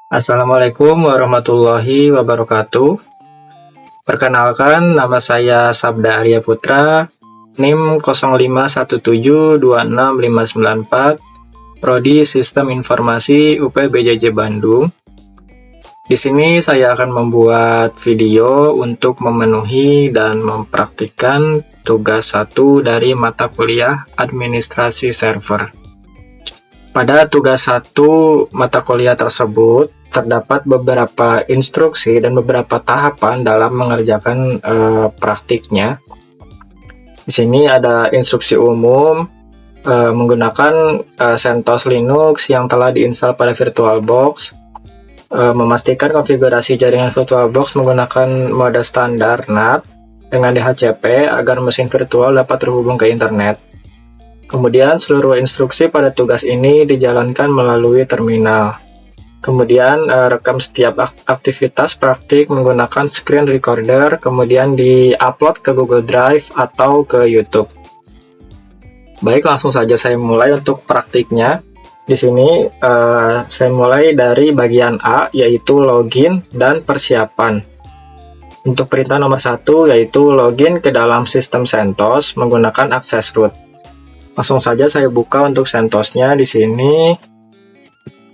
Assalamualaikum warahmatullahi wabarakatuh. Perkenalkan, nama saya Sabda Arya Putra, NIM 0517265594, Prodi Sistem Informasi UP BJJ Bandung. Di sini saya akan membuat video untuk memenuhi dan mempraktikkan tugas 1 dari mata kuliah Administrasi Server. Pada tugas 1 mata kuliah tersebut, terdapat beberapa instruksi dan beberapa tahapan dalam mengerjakan praktiknya. Di sini ada instruksi umum menggunakan CentOS Linux yang telah diinstal pada VirtualBox, memastikan konfigurasi jaringan VirtualBox menggunakan mode standar NAT dengan DHCP agar mesin virtual dapat terhubung ke internet. Kemudian seluruh instruksi pada tugas ini dijalankan melalui terminal. Kemudian rekam setiap aktivitas praktik menggunakan screen recorder, kemudian di-upload ke Google Drive atau ke YouTube. Baik, langsung saja saya mulai untuk praktiknya. Di sini saya mulai dari bagian A, yaitu login dan persiapan. Untuk perintah nomor 1, yaitu login ke dalam sistem CentOS menggunakan akses root. Langsung saja saya buka untuk CentOS-nya di sini.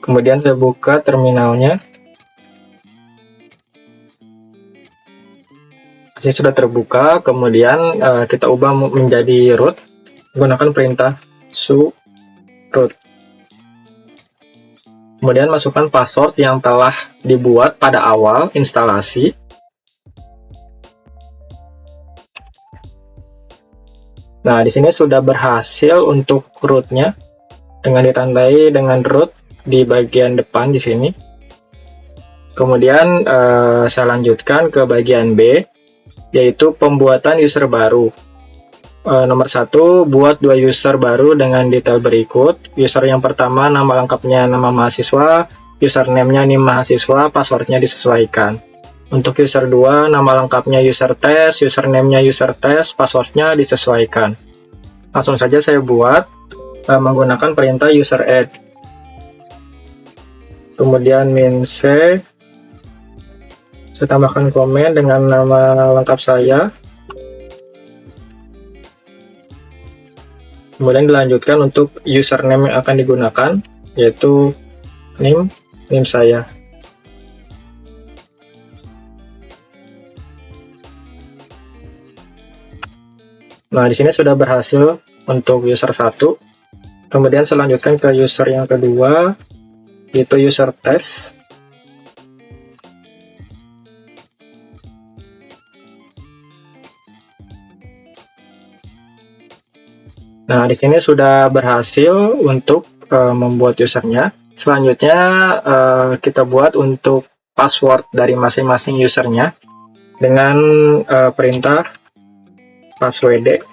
Kemudian saya buka terminalnya. Ini sudah terbuka. Kemudian kita ubah menjadi root menggunakan perintah su root. Kemudian masukkan password yang telah dibuat pada awal instalasi. Nah, di sini sudah berhasil untuk rootnya dengan ditandai dengan root di bagian depan di sini. Kemudian saya lanjutkan ke bagian B, yaitu pembuatan user baru. Nomor 1, buat 2 user baru dengan detail berikut. User yang pertama, nama lengkapnya nama mahasiswa, username-nya NIM mahasiswa, passwordnya disesuaikan. Untuk user 2, nama lengkapnya user test, username-nya user test, passwordnya disesuaikan. Langsung saja saya buat menggunakan perintah user add. Kemudian -c, saya tambahkan komen dengan nama lengkap saya. Kemudian dilanjutkan untuk username yang akan digunakan, yaitu NIM saya. Nah, di sini sudah berhasil untuk user 1. Kemudian saya lanjutkan ke user yang kedua, yaitu user test. Nah, di sini sudah berhasil untuk membuat usernya. Selanjutnya kita buat untuk password dari masing-masing usernya dengan perintah passwd.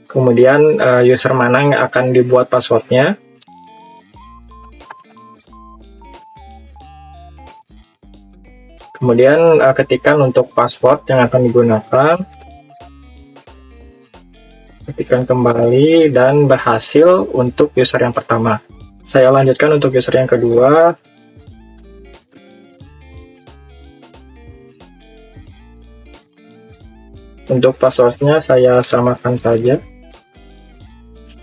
Kemudian user mana yang akan dibuat passwordnya. Kemudian ketikkan untuk password yang akan digunakan. Ketikkan kembali dan berhasil untuk user yang pertama. Saya lanjutkan untuk user yang kedua. Untuk passwordnya saya samakan saja.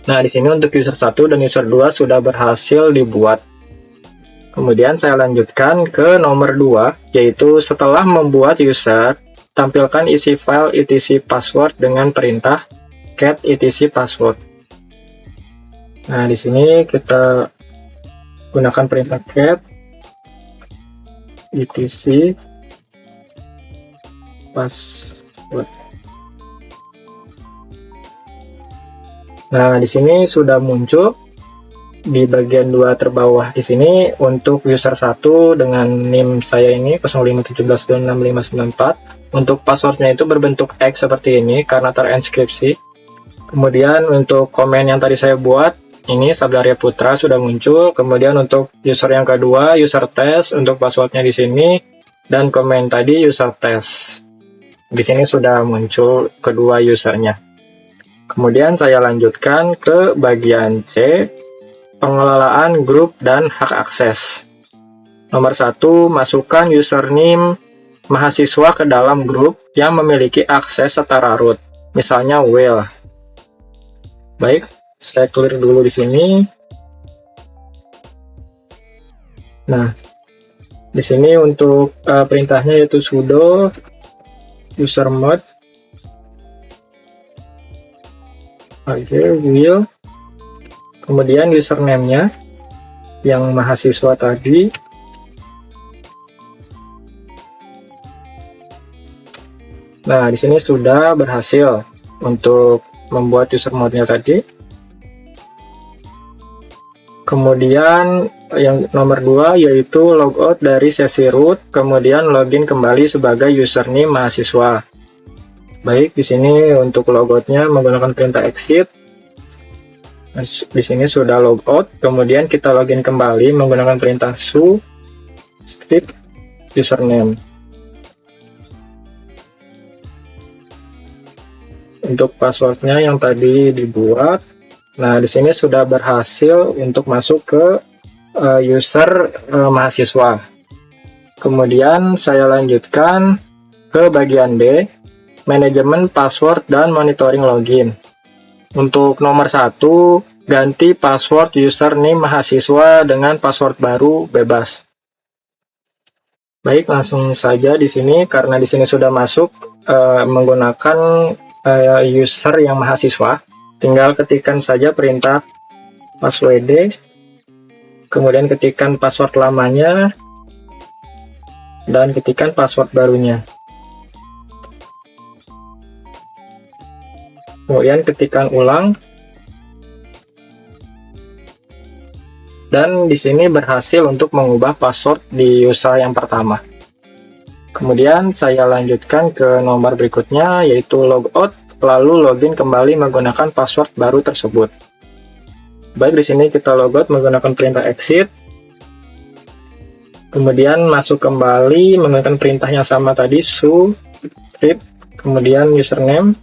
Nah, di sini untuk user 1 dan user 2 sudah berhasil dibuat. Kemudian saya lanjutkan ke nomor 2, yaitu setelah membuat user, tampilkan isi file etc password dengan perintah cat etc password. Nah, di sini kita gunakan perintah cat etc password. Nah, di sini sudah muncul di bagian 2 terbawah di sini untuk user 1 dengan NIM saya ini 0517265594. Untuk passwordnya itu berbentuk X seperti ini karena terenkripsi. Kemudian untuk komen yang tadi saya buat, ini Sabda Arya Putra sudah muncul. Kemudian untuk user yang kedua, user test, untuk passwordnya di sini, dan komen tadi user test. Di sini sudah muncul kedua usernya. Kemudian saya lanjutkan ke bagian C, pengelolaan grup dan hak akses. Nomor 1, masukkan username mahasiswa ke dalam grup yang memiliki akses setara root, misalnya Will. Baik, saya clear dulu di sini. Nah, di sini untuk perintahnya yaitu sudo usermod will, kemudian username-nya yang mahasiswa tadi. Nah, di sini sudah berhasil untuk membuat user mode-nya tadi. Kemudian yang nomor 2 yaitu logout dari sesi root, kemudian login kembali sebagai username mahasiswa. Baik, di sini untuk logoutnya menggunakan perintah exit. Di sini sudah logout, kemudian kita login kembali menggunakan perintah su script username. Untuk passwordnya yang tadi dibuat, nah di sini sudah berhasil untuk masuk ke user mahasiswa. Kemudian saya lanjutkan ke bagian B, manajemen password dan monitoring login. Untuk nomor 1, ganti password username mahasiswa dengan password baru bebas. Baik, langsung saja di sini karena di sini sudah masuk menggunakan user yang mahasiswa, tinggal ketikkan saja perintah passwd, kemudian ketikkan password lamanya dan ketikkan password barunya, kemudian ketikkan ulang, dan di sini berhasil untuk mengubah password di user yang pertama. Kemudian saya lanjutkan ke nomor berikutnya yaitu logout, lalu login kembali menggunakan password baru tersebut. Baik, di sini kita logout menggunakan perintah exit. Kemudian masuk kembali menggunakan perintah yang sama tadi, su script, kemudian username.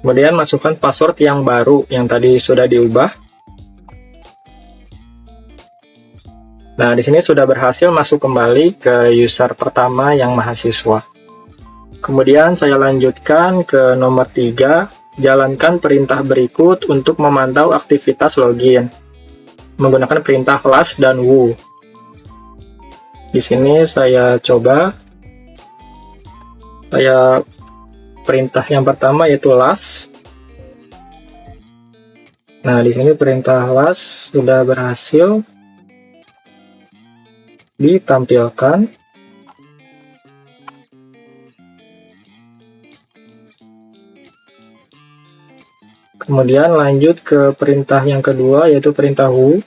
Kemudian masukkan password yang baru yang tadi sudah diubah. Nah, di sini sudah berhasil masuk kembali ke user pertama yang mahasiswa. Kemudian saya lanjutkan ke nomor 3, jalankan perintah berikut untuk memantau aktivitas login. Menggunakan perintah last dan who. Di sini saya coba. Perintah yang pertama yaitu last. Nah, di sini perintah last sudah berhasil ditampilkan. Kemudian lanjut ke perintah yang kedua yaitu perintah who.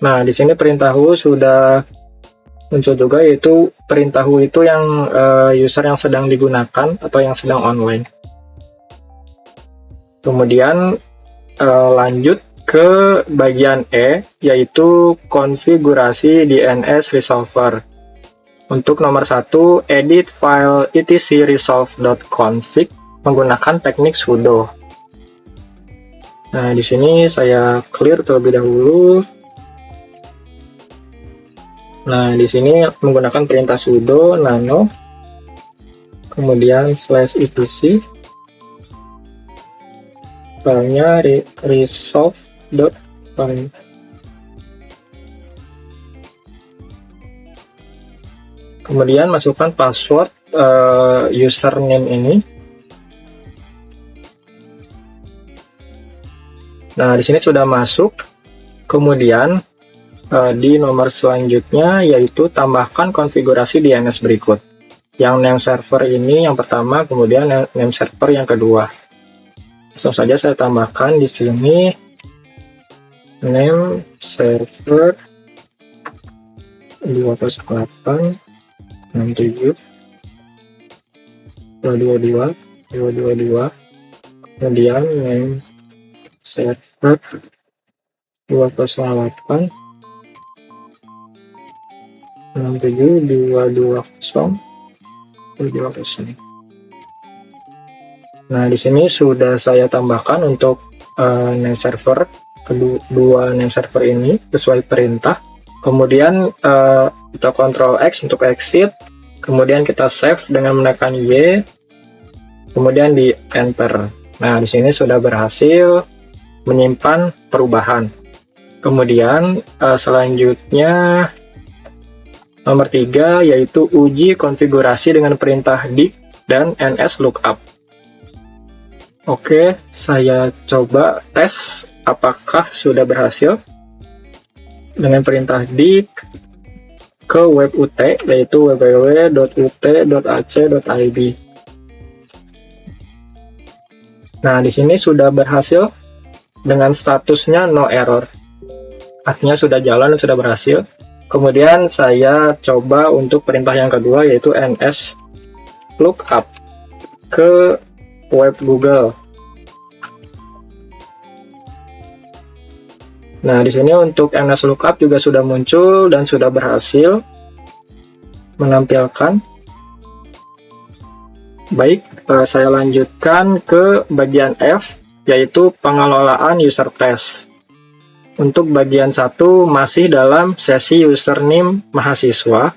Nah, di sini perintah who sudah muncul juga, yaitu perintah who itu yang user yang sedang digunakan atau yang sedang online. Kemudian lanjut ke bagian E, yaitu konfigurasi DNS resolver. Untuk nomor 1, edit file etcresolve.config menggunakan teknik sudo. Nah, di sini saya clear terlebih dahulu. Nah, di sini menggunakan perintah sudo nano, kemudian /etc, filenya resolve.config. Kemudian masukkan password username ini. Nah, di sini sudah masuk. Kemudian di nomor selanjutnya yaitu tambahkan konfigurasi DNS berikut. Yang name server ini yang pertama, kemudian name server yang kedua. Langsung saja saya tambahkan di sini name server 208 67 222 222, kemudian name server 208 67 220 220. Nah, di sini sudah saya tambahkan untuk name server, kedua name server ini sesuai perintah. Kemudian kita Ctrl X untuk exit, kemudian kita save dengan menekan Y, kemudian di enter. Nah, di sini sudah berhasil menyimpan perubahan. Kemudian selanjutnya nomor 3 yaitu uji konfigurasi dengan perintah dig dan nslookup. Oke, saya coba tes apakah sudah berhasil dengan perintah dig ke web UT yaitu www.ut.ac.id. Nah, di sini sudah berhasil dengan statusnya no error. Artinya sudah jalan dan sudah berhasil. Kemudian saya coba untuk perintah yang kedua yaitu nslookup ke web Google. Nah, di sini untuk nslookup juga sudah muncul dan sudah berhasil menampilkan. Baik, saya lanjutkan ke bagian F, yaitu pengelolaan user test. Untuk bagian 1 masih dalam sesi username mahasiswa,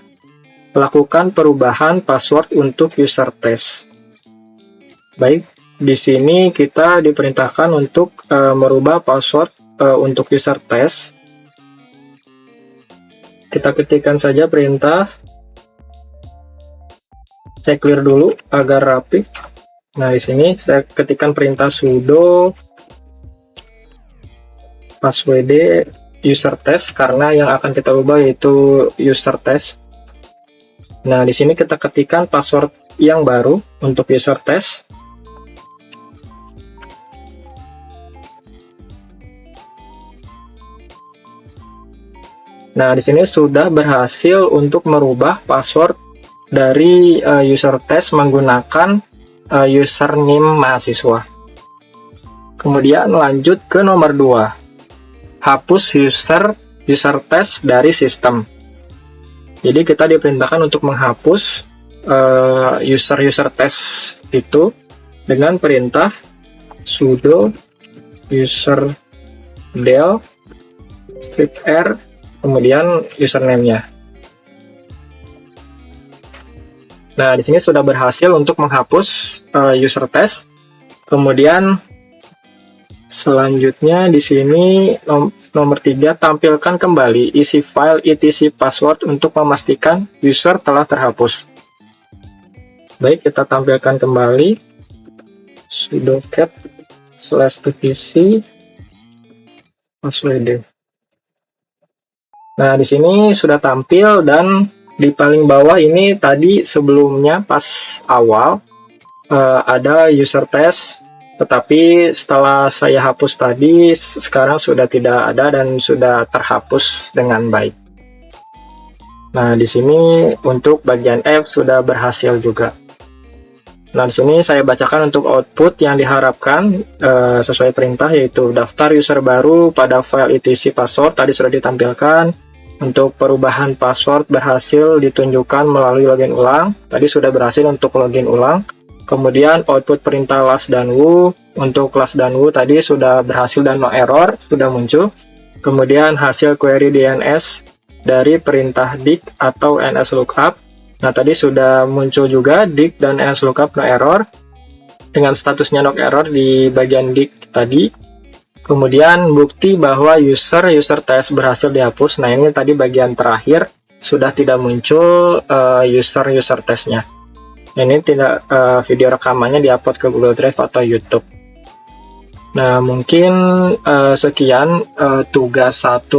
lakukan perubahan password untuk user test. Baik, di sini kita diperintahkan untuk merubah password untuk user test. Kita ketikkan saja perintah. Saya clear dulu agar rapi. Nah, di sini saya ketikkan perintah sudo password user test karena yang akan kita ubah yaitu user test. Nah, di sini kita ketikkan password yang baru untuk user test. Nah, di sini sudah berhasil untuk merubah password dari user test menggunakan username mahasiswa. Kemudian lanjut ke nomor 2. Hapus user test dari sistem. Jadi kita diperintahkan untuk menghapus user test itu dengan perintah sudo userdel -r kemudian username-nya. Nah, di sini sudah berhasil untuk menghapus user test. Kemudian selanjutnya di sini nomor 3 tampilkan kembali isi file etc password untuk memastikan user telah terhapus. Baik, kita tampilkan kembali sudo cat /etc password. Nah, di sini sudah tampil dan di paling bawah ini tadi sebelumnya pas awal ada user test, tetapi setelah saya hapus tadi sekarang sudah tidak ada dan sudah terhapus dengan baik. Nah, di sini untuk bagian F sudah berhasil juga. Nah, di sini saya bacakan untuk output yang diharapkan sesuai perintah, yaitu daftar user baru pada file etc password tadi sudah ditampilkan. Untuk perubahan password berhasil ditunjukkan melalui login ulang. Tadi sudah berhasil untuk login ulang. Kemudian output perintah last dan wu. Untuk last dan wu tadi sudah berhasil dan no error sudah muncul. Kemudian hasil query DNS dari perintah dig atau nslookup. Nah, tadi sudah muncul juga dig dan nslookup no error dengan statusnya no error di bagian dig tadi. Kemudian bukti bahwa user test berhasil dihapus. Nah, ini tadi bagian terakhir sudah tidak muncul user testnya. Ini tidak video rekamannya diupload ke Google Drive atau YouTube. Nah, mungkin sekian tugas 1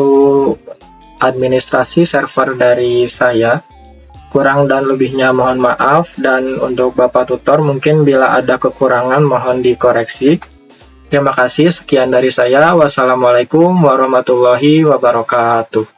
administrasi server dari saya. Kurang dan lebihnya mohon maaf, dan untuk Bapak Tutor mungkin bila ada kekurangan mohon dikoreksi. Terima kasih, sekian dari saya. Wassalamualaikum warahmatullahi wabarakatuh.